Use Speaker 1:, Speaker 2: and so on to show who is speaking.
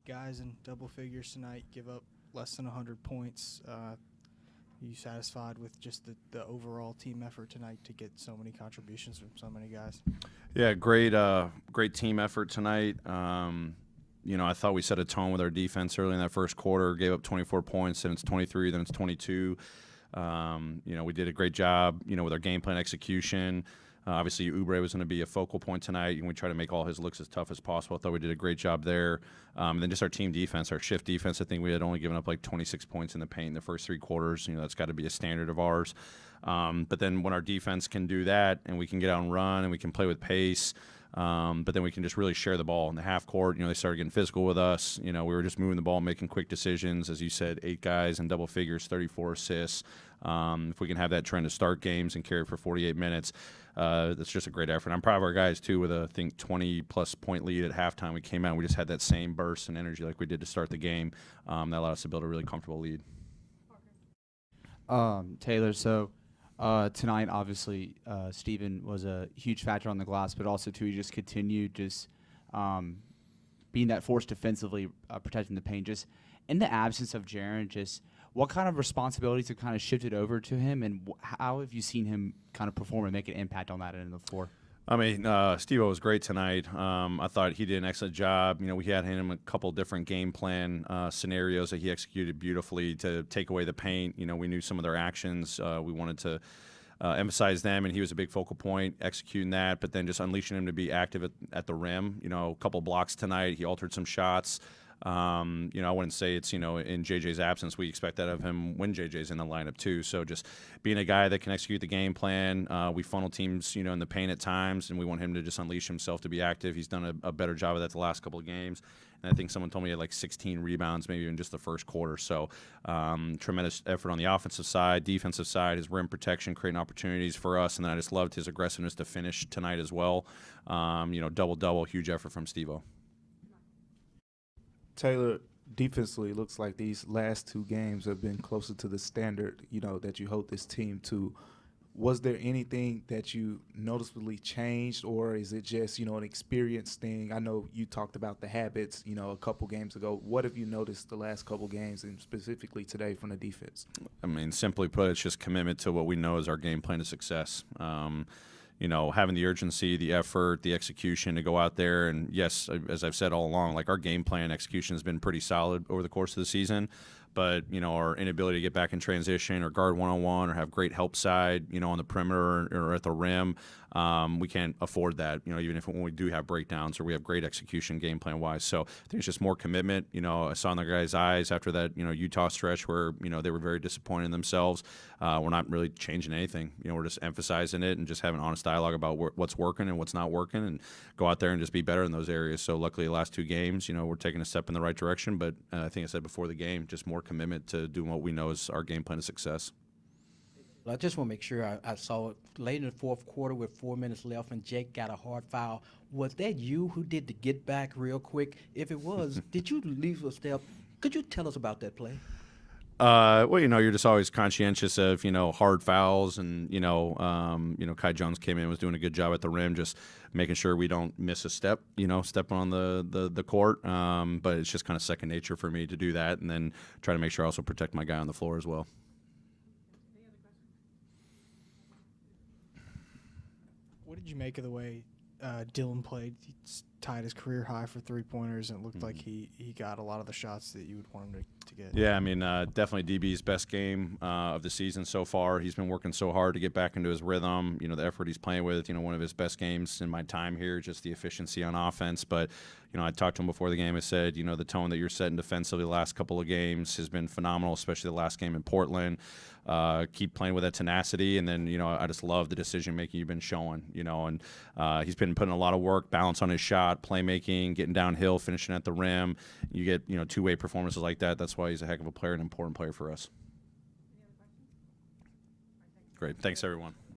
Speaker 1: guys in double figures tonight, give up less than 100 points. You satisfied with just the overall team effort tonight to get so many contributions from so many guys?
Speaker 2: Yeah, great team effort tonight. I thought we set a tone with our defense early in that first quarter, gave up 24 points, then it's 23, then it's 22. We did a great job, with our game plan execution. Obviously, Oubre was going to be a focal point tonight, and we tried to make all his looks as tough as possible. I thought we did a great job there. And then just our team defense, our shift defense, I think we had only given up like 26 points in the paint in the first three quarters. That's got to be a standard of ours. But then when our defense can do that and we can get out and run and we can play with pace, but then we can just really share the ball in the half court. They started getting physical with us. We were just moving the ball, making quick decisions. As you said, 8 guys in double figures, 34 assists. If we can have that trend to start games and carry for 48 minutes, that's just a great effort. I'm proud of our guys, too, with I think 20-plus point lead at halftime. We came out and we just had that same burst and energy like we did to start the game. That allowed us to build a really comfortable lead.
Speaker 3: Taylor, so tonight, obviously, Steven was a huge factor on the glass, but also, too, he just continued being that force defensively, protecting the paint. Just in the absence of Jaren, just what kind of responsibilities have kind of shifted over to him, and how have you seen him kind of perform and make an impact on that end of the floor?
Speaker 2: I mean, Steve-O was great tonight. I thought he did an excellent job. We had him a couple different game plan scenarios that he executed beautifully to take away the paint. We knew some of their actions. We wanted to emphasize them, and he was a big focal point executing that, but then just unleashing him to be active at the rim. A couple blocks tonight. He altered some shots. I wouldn't say it's, in JJ's absence. We expect that of him when JJ's in the lineup too. So just being a guy that can execute the game plan. We funnel teams, in the paint at times, and we want him to just unleash himself to be active. He's done a better job of that the last couple of games. And I think someone told me he had like 16 rebounds, maybe in just the first quarter. So tremendous effort on the offensive side, defensive side, his rim protection, creating opportunities for us. And then I just loved his aggressiveness to finish tonight as well. Double-double, huge effort from Steve-O.
Speaker 4: Taylor, defensively, looks like these last 2 games have been closer to the standard, that you hold this team to. Was there anything that you noticeably changed, or is it just, an experience thing? I know you talked about the habits, a couple games ago. What have you noticed the last couple games, and specifically today from the defense? I
Speaker 2: mean, simply put, it's just commitment to what we know is our game plan to success. Having the urgency, the effort, the execution to go out there. And, yes, as I've said all along, our game plan execution has been pretty solid over the course of the season. But, our inability to get back in transition or guard one-on-one or have great help side, on the perimeter or at the rim, we can't afford that, even when we do have breakdowns or we have great execution game plan-wise. So I think it's just more commitment. I saw in the guys' eyes after that, Utah stretch where, they were very disappointed in themselves. We're not really changing anything. We're just emphasizing it and just having honest dialogue about what's working and what's not working and go out there and just be better in those areas. So luckily the last 2 games, we're taking a step in the right direction. But I think I said before the game, just more commitment to doing what we know is our game plan of success.
Speaker 5: I just want to make sure I saw it late in the fourth quarter with 4 minutes left and Jake got a hard foul. Was that you who did the get back real quick? If it was, did you leave a step? Could you tell us about that play?
Speaker 2: You're just always conscientious of, hard fouls and, Kai Jones came in and was doing a good job at the rim, just making sure we don't miss a step, stepping on the court. But it's just kind of second nature for me to do that and then try to make sure I also protect my guy on the floor as well.
Speaker 1: What did you make of the way Dylan played? He tied his career high for 3-pointers, and it looked like he got a lot of the shots that you would want him to get.
Speaker 2: Yeah, I mean, definitely DB's best game of the season so far. He's been working so hard to get back into his rhythm, the effort he's playing with, one of his best games in my time here, just the efficiency on offense. But, I talked to him before the game. I said, the tone that you're setting defensively the last couple of games has been phenomenal, especially the last game in Portland. Keep playing with that tenacity, and then, I just love the decision-making you've been showing, and he's been putting a lot of work, balance on his shot, playmaking, getting downhill, finishing at the rim. You get, two-way performances like that. That's why he's a heck of a player, an important player for us. Great. Thanks, everyone.